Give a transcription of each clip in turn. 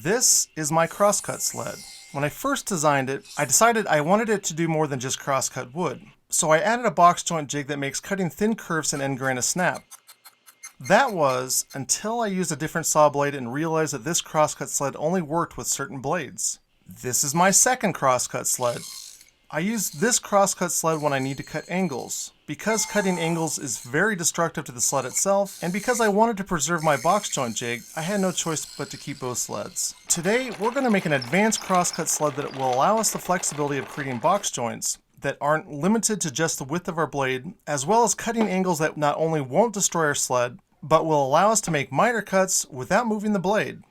This is my Crosscut Sled. When I first designed it, I decided I wanted it to do more than just crosscut wood. So I added a box joint jig that makes cutting thin curves and end grain a snap. That was until I used a different saw blade and realized that this crosscut sled only worked with certain blades. This is my second crosscut sled. I use this crosscut sled when I need to cut angles. Because cutting angles is very destructive to the sled itself, and because I wanted to preserve my box joint jig, I had no choice but to keep both sleds. Today, we're going to make an advanced crosscut sled that will allow us the flexibility of creating box joints that aren't limited to just the width of our blade, as well as cutting angles that not only won't destroy our sled, but will allow us to make minor cuts without moving the blade.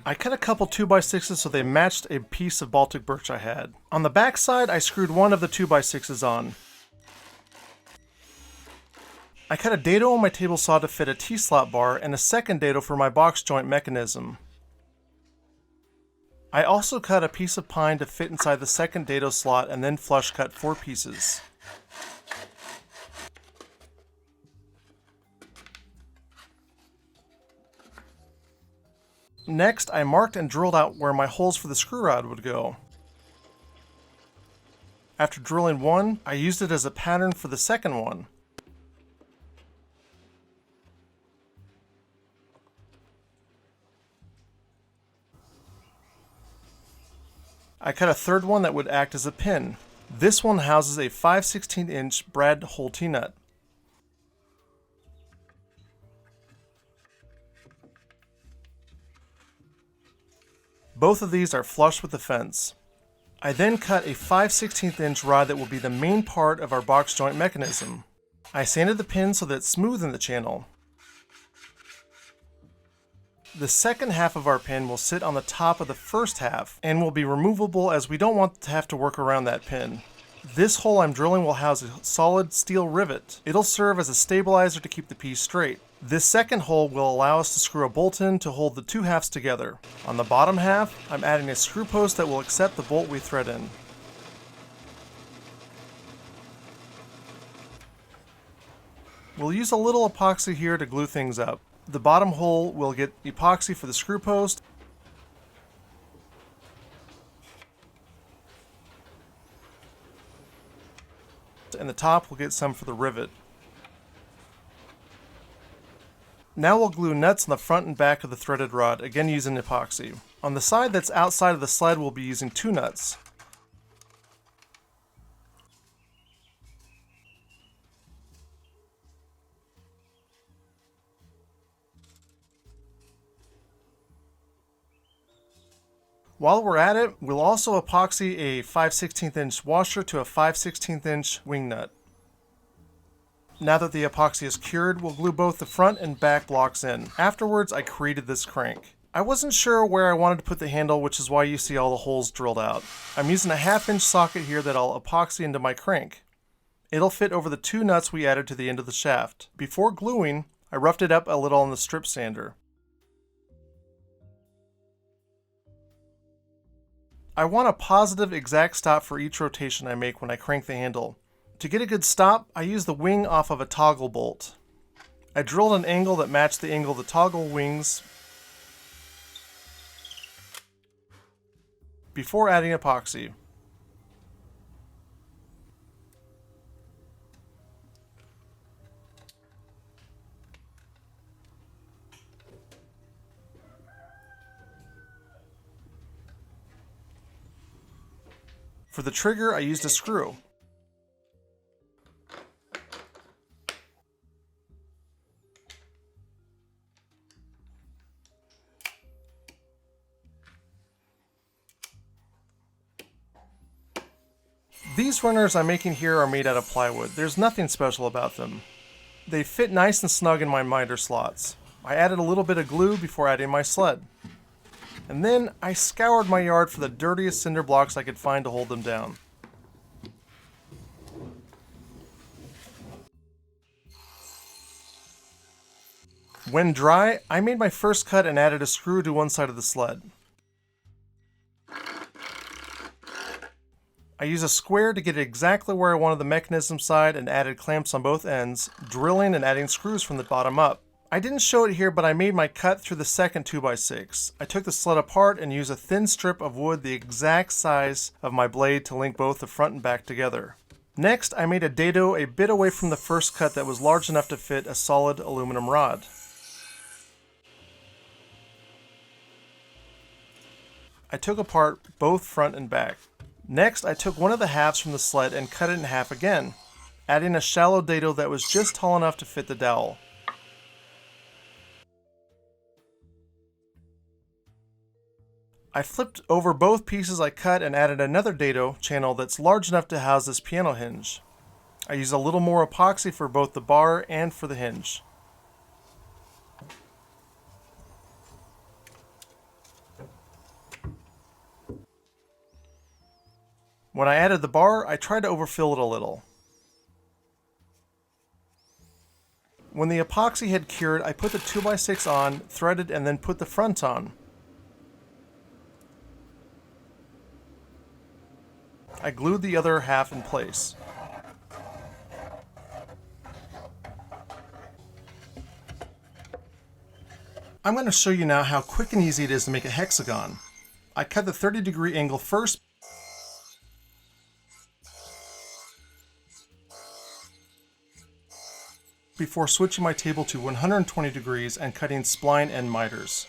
I cut a couple 2x6s so they matched a piece of Baltic birch I had. On the back side, I screwed one of the 2x6s on. I cut a dado on my table saw to fit a T-slot bar and a second dado for my box joint mechanism. I also cut a piece of pine to fit inside the second dado slot and then flush cut 4 pieces. Next, I marked and drilled out where my holes for the screw rod would go. After drilling one, I used it as a pattern for the second one. I cut a third one that would act as a pin. This one houses a 5/16" brad hole T-nut. Both of these are flush with the fence. I then cut a 5/16" rod that will be the main part of our box joint mechanism. I sanded the pin so that it's smooth in the channel. The second half of our pin will sit on the top of the first half and will be removable as we don't want to have to work around that pin. This hole I'm drilling will house a solid steel rivet. It'll serve as a stabilizer to keep the piece straight. This second hole will allow us to screw a bolt in to hold the two halves together. On the bottom half, I'm adding a screw post that will accept the bolt we thread in. We'll use a little epoxy here to glue things up. The bottom hole will get epoxy for the screw post, and the top will get some for the rivet. Now we'll glue nuts on the front and back of the threaded rod, again using epoxy. On the side that's outside of the sled, we'll be using 2 nuts. While we're at it, we'll also epoxy a 5/16" washer to a 5/16" wing nut. Now that the epoxy is cured, we'll glue both the front and back blocks in. Afterwards, I created this crank. I wasn't sure where I wanted to put the handle, which is why you see all the holes drilled out. I'm using a 1/2" socket here that I'll epoxy into my crank. It'll fit over the 2 nuts we added to the end of the shaft. Before gluing, I roughed it up a little on the strip sander. I want a positive exact stop for each rotation I make when I crank the handle. To get a good stop, I use the wing off of a toggle bolt. I drilled an angle that matched the angle of the toggle wings before adding epoxy. For the trigger, I used a screw. These runners I'm making here are made out of plywood. There's nothing special about them. They fit nice and snug in my miter slots. I added a little bit of glue before adding my sled. And then I scoured my yard for the dirtiest cinder blocks I could find to hold them down. When dry, I made my first cut and added a screw to one side of the sled. I used a square to get it exactly where I wanted the mechanism side and added clamps on both ends, drilling and adding screws from the bottom up. I didn't show it here, but I made my cut through the second 2x6. I took the sled apart and used a thin strip of wood the exact size of my blade to link both the front and back together. Next, I made a dado a bit away from the first cut that was large enough to fit a solid aluminum rod. I took apart both front and back. Next, I took one of the halves from the sled and cut it in half again, adding a shallow dado that was just tall enough to fit the dowel. I flipped over both pieces I cut and added another dado channel that's large enough to house this piano hinge. I used a little more epoxy for both the bar and for the hinge. When I added the bar, I tried to overfill it a little. When the epoxy had cured, I put the 2x6 on, threaded, and then put the front on. I glued the other half in place. I'm going to show you now how quick and easy it is to make a hexagon. I cut the 30-degree angle first, before switching my table to 120 degrees and cutting spline end miters.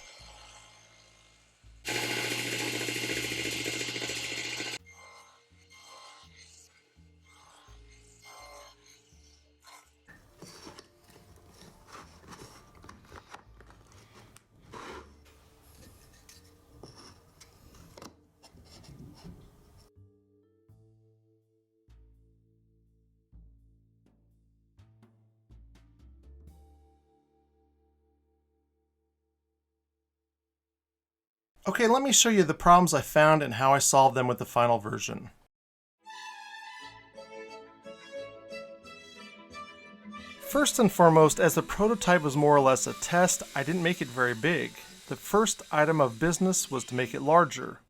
Okay, let me show you the problems I found and how I solved them with the final version. First and foremost, as the prototype was more or less a test, I didn't make it very big. The first item of business was to make it larger.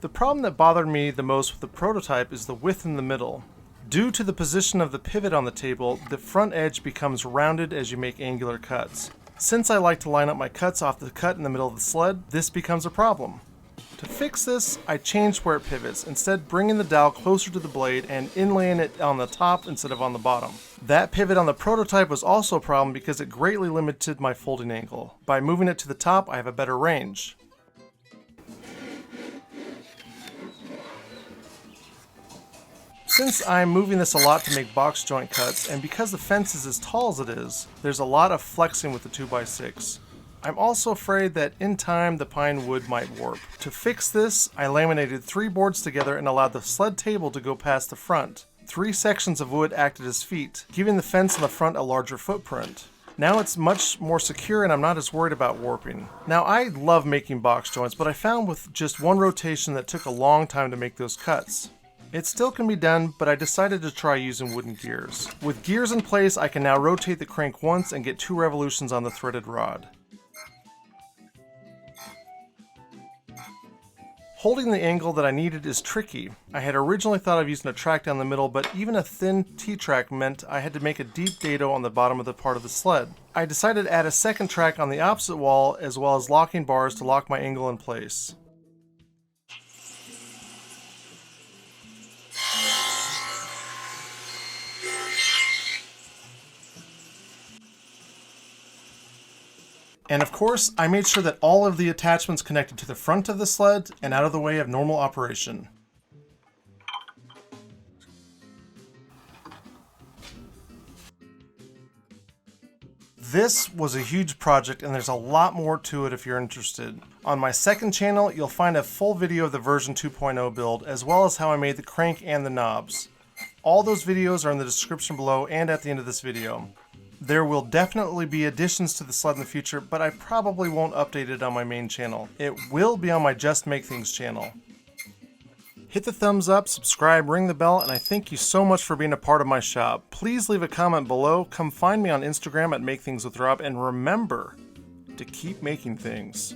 The problem that bothered me the most with the prototype is the width in the middle. Due to the position of the pivot on the table, the front edge becomes rounded as you make angular cuts. Since I like to line up my cuts off the cut in the middle of the sled, this becomes a problem. To fix this, I changed where it pivots, instead bringing the dowel closer to the blade and inlaying it on the top instead of on the bottom. That pivot on the prototype was also a problem because it greatly limited my folding angle. By moving it to the top, I have a better range. Since I'm moving this a lot to make box joint cuts, and because the fence is as tall as it is, there's a lot of flexing with the 2x6. I'm also afraid that in time the pine wood might warp. To fix this, I laminated 3 boards together and allowed the sled table to go past the front. 3 sections of wood acted as feet, giving the fence on the front a larger footprint. Now it's much more secure and I'm not as worried about warping. Now I love making box joints, but I found with just one rotation that took a long time to make those cuts. It still can be done, but I decided to try using wooden gears. With gears in place, I can now rotate the crank once and get 2 revolutions on the threaded rod. Holding the angle that I needed is tricky. I had originally thought of using a track down the middle, but even a thin T-track meant I had to make a deep dado on the bottom of the part of the sled. I decided to add a second track on the opposite wall, as well as locking bars to lock my angle in place. And of course, I made sure that all of the attachments connected to the front of the sled and out of the way of normal operation. This was a huge project and there's a lot more to it if you're interested. On my second channel, you'll find a full video of the version 2.0 build, as well as how I made the crank and the knobs. All those videos are in the description below and at the end of this video. There will definitely be additions to the sled in the future, but I probably won't update it on my main channel. It will be on my Just Make Things channel. Hit the thumbs up, subscribe, ring the bell, and I thank you so much for being a part of my shop. Please leave a comment below, come find me on Instagram at MakeThingsWithRob, and remember to keep making things.